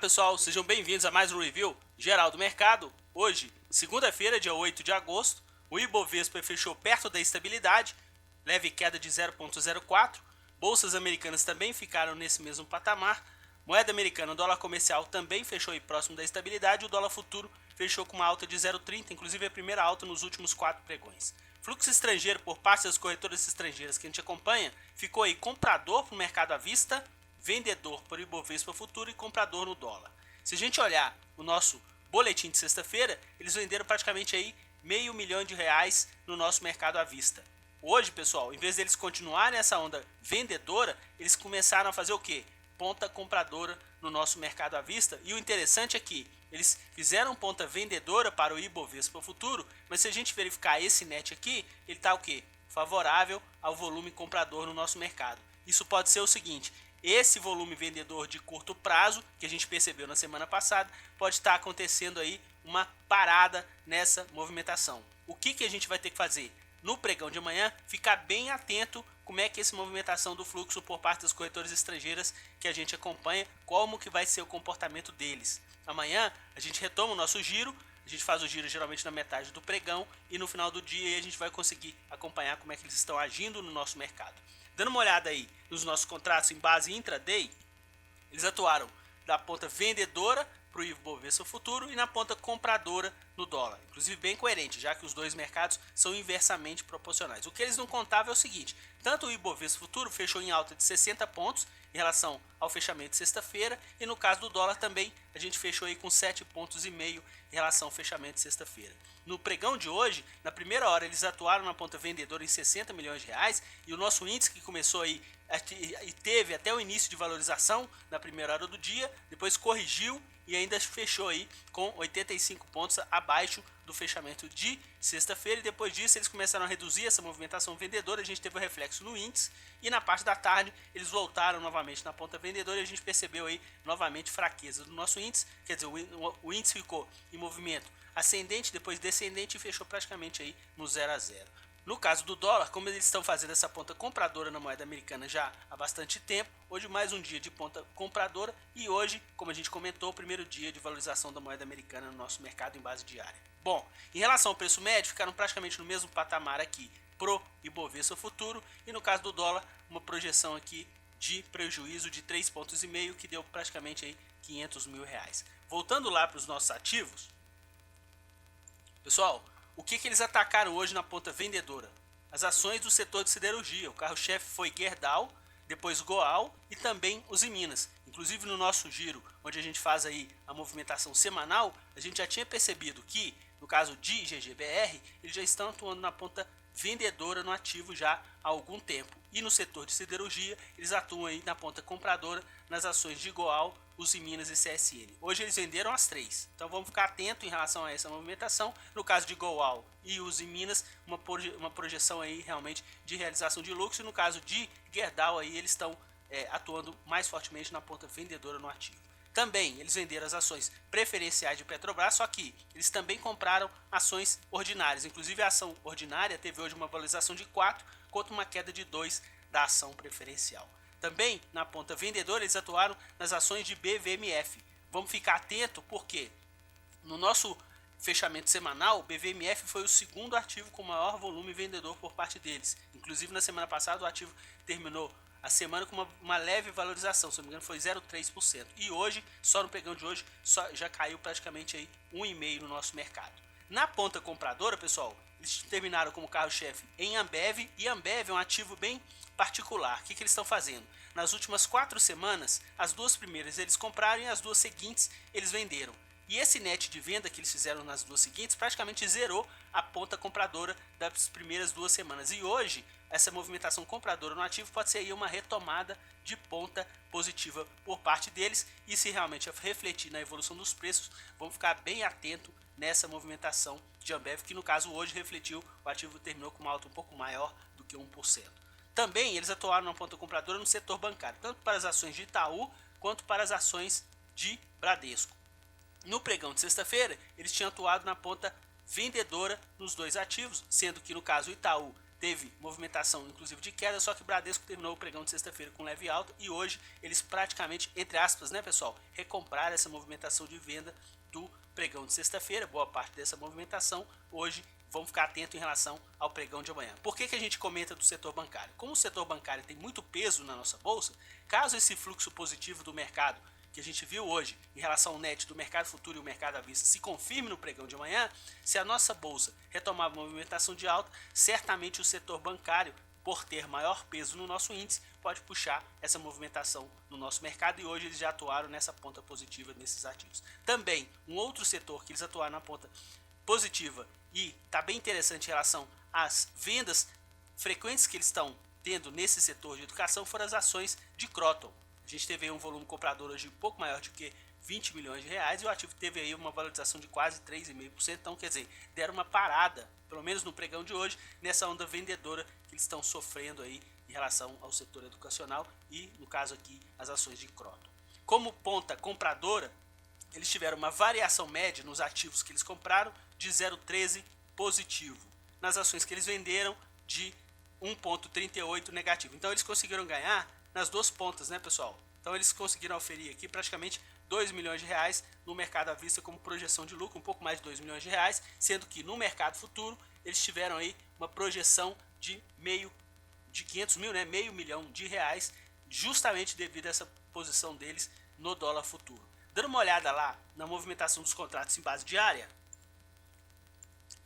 Pessoal, sejam bem-vindos a mais um review geral do mercado. Hoje, segunda-feira, dia 8 de agosto, o Ibovespa fechou perto da estabilidade, leve queda de 0,04. Bolsas americanas também ficaram nesse mesmo patamar. Moeda americana, o dólar comercial também fechou aí próximo da estabilidade. O dólar futuro fechou com uma alta de 0,30, inclusive a primeira alta nos últimos 4 pregões. Fluxo estrangeiro por parte das corretoras estrangeiras que a gente acompanha ficou aí comprador para o mercado à vista, vendedor para o Ibovespa futuro e comprador no dólar. Se a gente olhar o nosso boletim de sexta-feira, eles venderam praticamente aí R$500 milhões no nosso mercado à vista. Hoje, pessoal, em vez deles continuarem essa onda vendedora, eles começaram a fazer o quê? Ponta compradora no nosso mercado à vista. E o interessante é que eles fizeram ponta vendedora para o Ibovespa futuro, mas se a gente verificar esse net aqui, ele está o quê? Favorável ao volume comprador no nosso mercado. Isso pode ser o seguinte: esse volume vendedor de curto prazo, que a gente percebeu na semana passada, pode estar acontecendo aí uma parada nessa movimentação. O que a gente vai ter que fazer? No pregão de amanhã, ficar bem atento como é que essa movimentação do fluxo por parte das corretoras estrangeiras que a gente acompanha, como que vai ser o comportamento deles. Amanhã a gente retoma o nosso giro, a gente faz o giro geralmente na metade do pregão e no final do dia a gente vai conseguir acompanhar como é que eles estão agindo no nosso mercado. Dando uma olhada aí nos nossos contratos em base intraday, eles atuaram da ponta vendedora para o Ibovespa futuro e na ponta compradora no dólar. Inclusive bem coerente, já que os dois mercados são inversamente proporcionais. O que eles não contavam é o seguinte: tanto o Ibovespa futuro fechou em alta de 60 pontos em relação ao fechamento de sexta-feira, e no caso do dólar também a gente fechou aí com 7,5 pontos em relação ao fechamento de sexta-feira. No pregão de hoje, na primeira hora eles atuaram na ponta vendedora em R$60 milhões e o nosso índice que começou aí e teve até o início de valorização na primeira hora do dia, depois corrigiu e ainda fechou aí com 85 pontos abaixo do fechamento de sexta-feira, e depois disso eles começaram a reduzir essa movimentação vendedora, a gente teve o reflexo no índice, e na parte da tarde eles voltaram novamente na ponta vendedora e a gente percebeu aí novamente fraqueza do nosso índice, quer dizer, o índice ficou em movimento ascendente, depois descendente e fechou praticamente aí no 0 a 0. No caso do dólar, como eles estão fazendo essa ponta compradora na moeda americana já há bastante tempo, hoje mais um dia de ponta compradora e hoje, como a gente comentou, o primeiro dia de valorização da moeda americana no nosso mercado em base diária. Bom, em relação ao preço médio, ficaram praticamente no mesmo patamar aqui pro Ibovespa futuro, e no caso do dólar, uma projeção aqui de prejuízo de 3,5 pontos, que deu praticamente aí R$500 mil. Voltando lá para os nossos ativos, pessoal, o que eles atacaram hoje na ponta vendedora? As ações do setor de siderurgia. O carro-chefe foi Gerdau, depois Goal e também os Minas. Inclusive no nosso giro, onde a gente faz aí a movimentação semanal, a gente já tinha percebido que, no caso de GGBR, eles já estão atuando na ponta vendedora no ativo já há algum tempo. E no setor de siderurgia, eles atuam aí na ponta compradora nas ações de Goal, os Minas e CSN. Hoje eles venderam as três, então vamos ficar atento em relação a essa movimentação. No caso de Goal e os Minas, uma projeção aí realmente de realização de lucro, e no caso de Gerdau aí eles estão atuando mais fortemente na ponta vendedora no ativo. Também eles venderam as ações preferenciais de Petrobras, só que eles também compraram ações ordinárias. Inclusive a ação ordinária teve hoje uma valorização de 4 contra uma queda de 2 da ação preferencial. Também na ponta vendedora eles atuaram nas ações de BVMF. Vamos ficar atento porque no nosso fechamento semanal, o BVMF foi o segundo ativo com maior volume vendedor por parte deles. Inclusive na semana passada o ativo terminou a semana com uma leve valorização, se não me engano foi 0,3%. E hoje, só no pregão de hoje, já caiu praticamente aí 1,5% no nosso mercado. Na ponta compradora, pessoal, eles terminaram como carro-chefe em Ambev, e Ambev é um ativo bem particular. O que eles estão fazendo? Nas últimas 4 semanas, as 2 primeiras eles compraram e as 2 seguintes eles venderam. E esse net de venda que eles fizeram nas 2 seguintes praticamente zerou a ponta compradora das primeiras 2 semanas. E hoje, essa movimentação compradora no ativo pode ser aí uma retomada de ponta positiva por parte deles. E se realmente refletir na evolução dos preços, vamos ficar bem atento nessa movimentação de Ambev, que no caso hoje refletiu, o ativo terminou com uma alta um pouco maior do que 1%. Também eles atuaram na ponta compradora no setor bancário, tanto para as ações de Itaú quanto para as ações de Bradesco. No pregão de sexta-feira, eles tinham atuado na ponta vendedora nos 2 ativos, sendo que no caso o Itaú teve movimentação inclusive de queda, só que o Bradesco terminou o pregão de sexta-feira com leve alta e hoje eles praticamente, entre aspas, né, pessoal, recompraram essa movimentação de venda do pregão de sexta-feira. Boa parte dessa movimentação hoje, vamos ficar atento em relação ao pregão de amanhã. Por que a gente comenta do setor bancário? Como o setor bancário tem muito peso na nossa bolsa, caso esse fluxo positivo do mercado que a gente viu hoje em relação ao net do mercado futuro e o mercado à vista se confirme no pregão de amanhã, se a nossa bolsa retomar a movimentação de alta, certamente o setor bancário, por ter maior peso no nosso índice, pode puxar essa movimentação no nosso mercado e hoje eles já atuaram nessa ponta positiva nesses ativos. Também um outro setor que eles atuaram na ponta positiva e está bem interessante em relação às vendas frequentes que eles estão tendo nesse setor de educação foram as ações de Croton. A gente teve aí um volume comprador hoje um pouco maior do que 20 milhões de reais e o ativo teve aí uma valorização de quase 3,5%. Então, quer dizer, deram uma parada, pelo menos no pregão de hoje, nessa onda vendedora que eles estão sofrendo aí em relação ao setor educacional e, no caso aqui, as ações de Croton. Como ponta compradora, eles tiveram uma variação média nos ativos que eles compraram de 0,13 positivo. Nas ações que eles venderam, de 1,38 negativo. Então, eles conseguiram ganhar nas duas pontas, né, pessoal? Então eles conseguiram oferir aqui praticamente 2 milhões de reais no mercado à vista como projeção de lucro, um pouco mais de 2 milhões de reais, sendo que no mercado futuro eles tiveram aí uma projeção de 500 mil, né, meio milhão de reais, justamente devido a essa posição deles no dólar futuro. Dando uma olhada lá na movimentação dos contratos em base diária,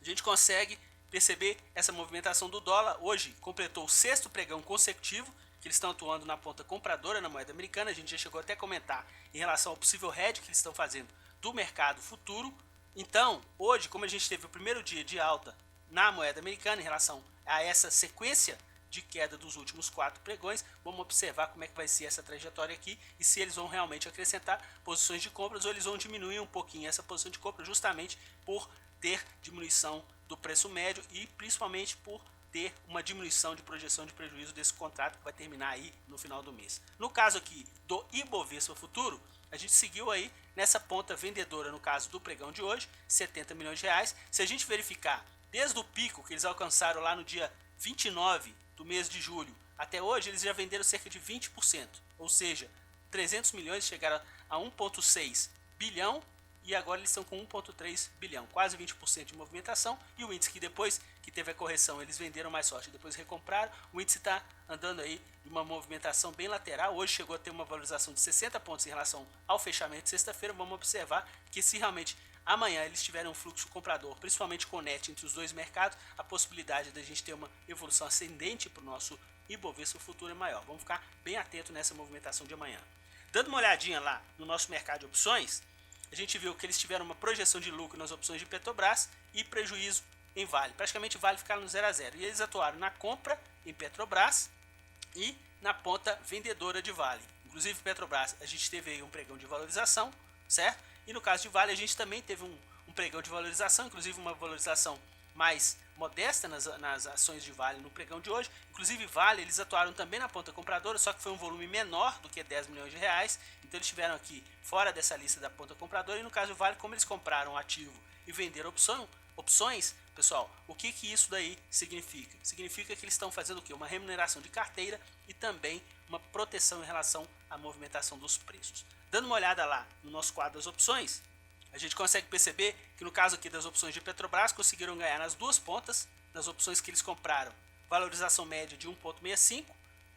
a gente consegue perceber essa movimentação do dólar. Hoje completou o sexto pregão consecutivo que eles estão atuando na ponta compradora na moeda americana. A gente já chegou até a comentar em relação ao possível hedge que eles estão fazendo do mercado futuro. Então, hoje, como a gente teve o primeiro dia de alta na moeda americana em relação a essa sequência de queda dos últimos 4 pregões, vamos observar como é que vai ser essa trajetória aqui e se eles vão realmente acrescentar posições de compras ou eles vão diminuir um pouquinho essa posição de compra justamente por ter diminuição do preço médio e principalmente por ter uma diminuição de projeção de prejuízo desse contrato que vai terminar aí no final do mês. No caso aqui do Ibovespa Futuro, a gente seguiu aí nessa ponta vendedora no caso do pregão de hoje, 70 milhões de reais. Se a gente verificar desde o pico que eles alcançaram lá no dia 29 do mês de julho até hoje, eles já venderam cerca de 20%, ou seja, 300 milhões chegaram a 1,6 bilhão e agora eles estão com 1,3 bilhão, quase 20% de movimentação. E o índice que depois que teve a correção eles venderam mais forte, depois recompraram, o índice está andando aí de uma movimentação bem lateral. Hoje chegou a ter uma valorização de 60 pontos em relação ao fechamento de sexta-feira. Vamos observar que se realmente amanhã eles tiverem um fluxo comprador, principalmente com o net entre os dois mercados, a possibilidade da gente ter uma evolução ascendente para o nosso Ibovespa Futuro é maior. Vamos ficar bem atento nessa movimentação de amanhã. Dando uma olhadinha lá no nosso mercado de opções, a gente viu que eles tiveram uma projeção de lucro nas opções de Petrobras e prejuízo em Vale. Praticamente Vale ficaram no 0 a 0. E eles atuaram na compra em Petrobras e na ponta vendedora de Vale. Inclusive Petrobras, a gente teve aí um pregão de valorização, certo? E no caso de Vale, a gente também teve um pregão de valorização, inclusive uma valorização mais modesta nas ações de Vale no pregão de hoje. Inclusive Vale, eles atuaram também na ponta compradora, só que foi um volume menor do que 10 milhões de reais, então eles estiveram aqui fora dessa lista da ponta compradora. E no caso do Vale, como eles compraram ativo e venderam opções, pessoal, o que isso daí significa? Significa que eles estão fazendo o quê? Uma remuneração de carteira e também uma proteção em relação à movimentação dos preços. Dando uma olhada lá no nosso quadro das opções, a gente consegue perceber que no caso aqui das opções de Petrobras conseguiram ganhar nas duas pontas, nas opções que eles compraram, valorização média de 1,65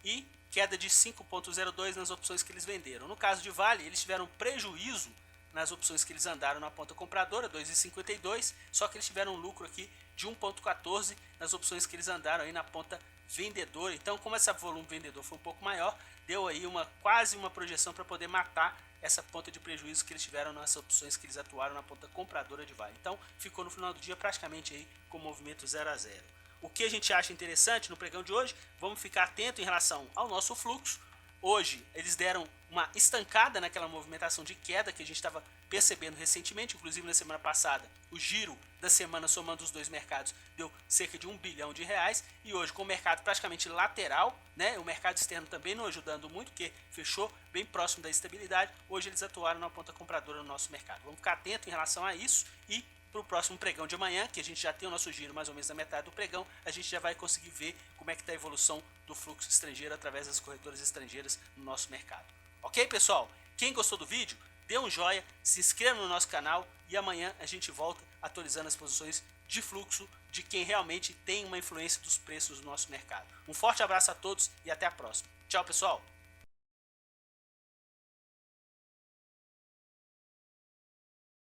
e queda de 5,02 nas opções que eles venderam. No caso de Vale, eles tiveram prejuízo nas opções que eles andaram na ponta compradora, 2,52, só que eles tiveram um lucro aqui de 1,14 nas opções que eles andaram aí na ponta vendedora. Então, como esse volume vendedor foi um pouco maior, deu aí quase uma projeção para poder matar essa ponta de prejuízo que eles tiveram nas opções que eles atuaram na ponta compradora de Vale. Então, ficou no final do dia praticamente aí com o movimento 0 a 0. O que a gente acha interessante no pregão de hoje, vamos ficar atento em relação ao nosso fluxo. Hoje eles deram uma estancada naquela movimentação de queda que a gente estava percebendo recentemente, inclusive na semana passada. O giro da semana somando os dois mercados deu cerca de 1 bilhão de reais e hoje com o mercado praticamente lateral, né, o mercado externo também não ajudando muito, porque fechou bem próximo da estabilidade. Hoje eles atuaram na ponta compradora no nosso mercado. Vamos ficar atento em relação a isso e para o próximo pregão de amanhã, que a gente já tem o nosso giro mais ou menos na metade do pregão, a gente já vai conseguir ver como é que está a evolução do fluxo estrangeiro através das corretoras estrangeiras no nosso mercado. Ok, pessoal? Quem gostou do vídeo, dê um joinha, se inscreva no nosso canal e amanhã a gente volta atualizando as posições de fluxo de quem realmente tem uma influência dos preços do nosso mercado. Um forte abraço a todos e até a próxima. Tchau, pessoal!